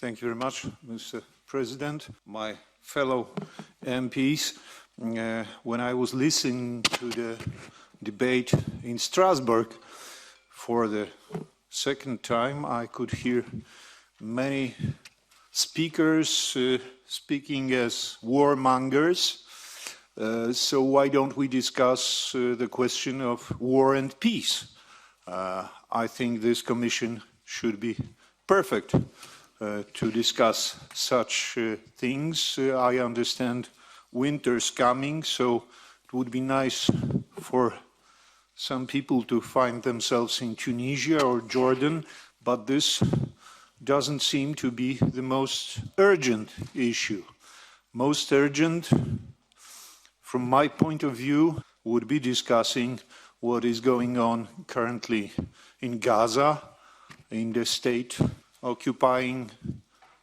Thank you very much, Mr. President. My fellow MPs, when I was listening to the debate in Strasbourg for the second time, I could hear many speakers speaking as warmongers. So why don't we discuss the question of war and peace? I think this commission should be perfect to discuss such things. I understand winter's coming, so it would be nice for some people to find themselves in Tunisia or Jordan, but this doesn't seem to be the most urgent issue. Most urgent, from my point of view, would be discussing what is going on currently in Gaza, in the state occupying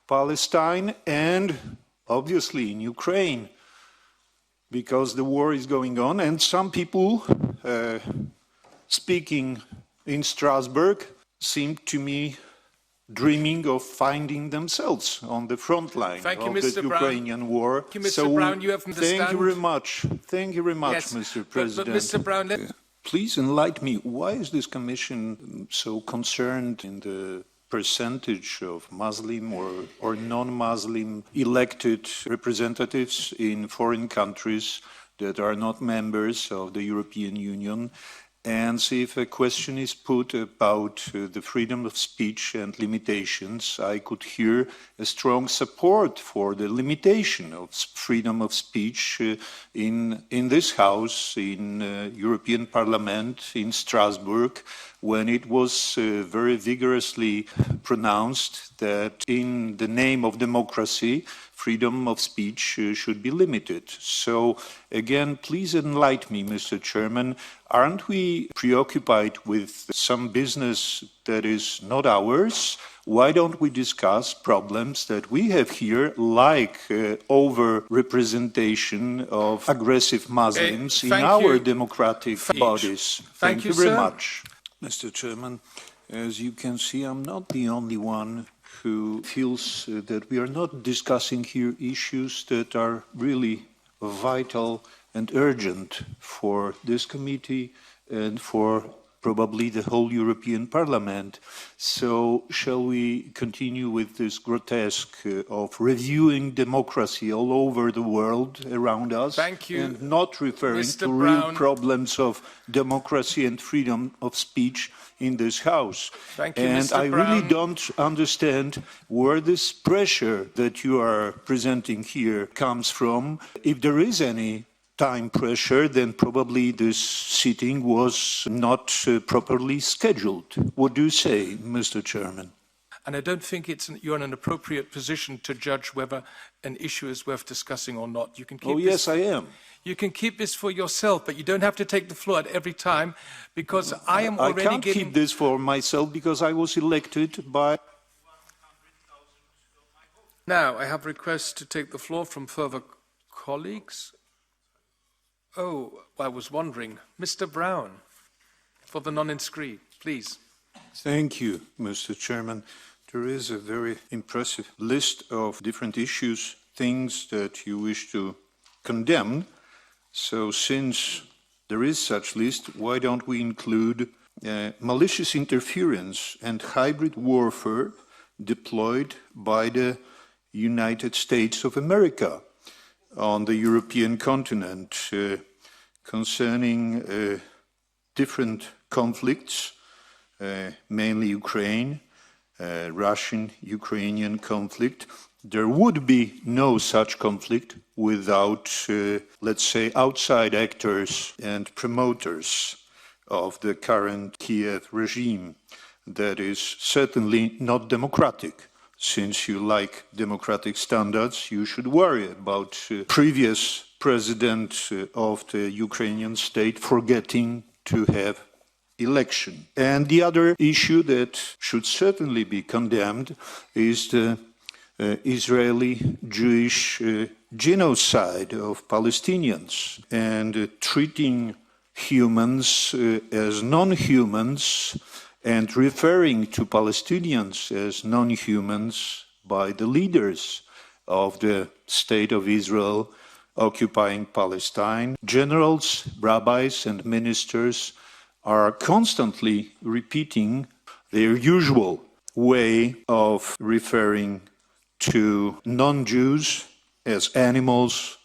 Palestine, and obviously in Ukraine, because the war is going on, and some people speaking in Strasbourg seem to me dreaming of finding themselves on the front line of the Ukrainian war. Thank you, Mr. Brown. You have to understand. Thank you very much. Thank you very much, yes, Mr. President. But Mr. Brown, please enlighten me. Why is this commission so concerned in the percentage of Muslim or non-Muslim elected representatives in foreign countries that are not members of the European Union? And see, if a question is put about the freedom of speech and limitations, I could hear a strong support for the limitation of freedom of speech in this House, in European Parliament, in Strasbourg, when it was very vigorously pronounced that in the name of democracy, freedom of speech should be limited. So again, please enlighten me, Mr. Chairman. Aren't we preoccupied with some business that is not ours? Why don't we discuss problems that we have here, like over-representation of aggressive Muslims in our democratic bodies? Thank you very much. Mr. Chairman, as you can see, I'm not the only one who feels that we are not discussing here issues that are really vital and urgent for this committee and for probably the whole European Parliament. So shall we continue with this grotesque of reviewing democracy all over the world around us? Thank you, and not referring Mr. to Brown. real problems of democracy and freedom of speech in this House. Thank you, and Mr. I Brown. really don't understand where this pressure that you are presenting here comes from. If there is any time pressure, then probably this sitting was not properly scheduled. What do you say, Mr. Chairman? And I don't think you're in an appropriate position to judge whether an issue is worth discussing or not. You can keep yes, I am. You can keep this for yourself, but you don't have to take the floor at every time, because I am already I can't keep this for myself because I was elected by... Now, I have requests to take the floor from further colleagues. Oh, I was wondering. Mr. Brown, for the non-inscrit, please. Thank you, Mr. Chairman. There is a very impressive list of different issues, things that you wish to condemn. So since there is such list, why don't we include malicious interference and hybrid warfare deployed by the United States of America on the European continent concerning different conflicts, mainly Ukraine, Russian-Ukrainian conflict. There would be no such conflict without, let's say, outside actors and promoters of the current Kiev regime. That is certainly not democratic. Since you like democratic standards, you should worry about previous president of the Ukrainian state forgetting to have election. And the other issue that should certainly be condemned is the Israeli Jewish genocide of Palestinians and treating humans as non-humans and referring to Palestinians as non-humans by the leaders of the State of Israel occupying Palestine. Generals, rabbis, and ministers are constantly repeating their usual way of referring to non-Jews as animals,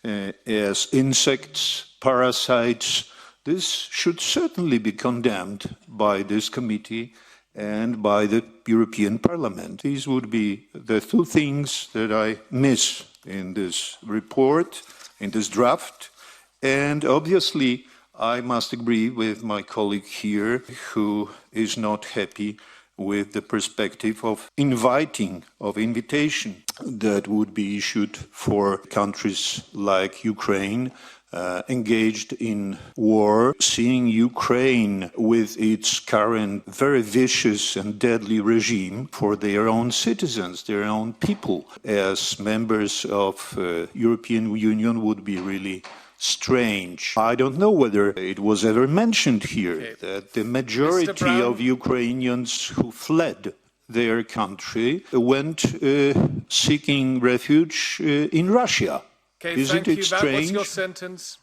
as insects, parasites. This should certainly be condemned by this committee and by the European Parliament. These would be the two things that I miss in this report, in this draft. And obviously, I must agree with my colleague here, who is not happy with the perspective of invitation that would be issued for countries like Ukraine engaged in war, seeing Ukraine with its current very vicious and deadly regime for their own citizens, their own people, as members of European Union would be really strange. I don't know whether it was ever mentioned here that the majority of Ukrainians who fled their country went seeking refuge in Russia. Okay, Isn't thank it you. That was strange? your sentence.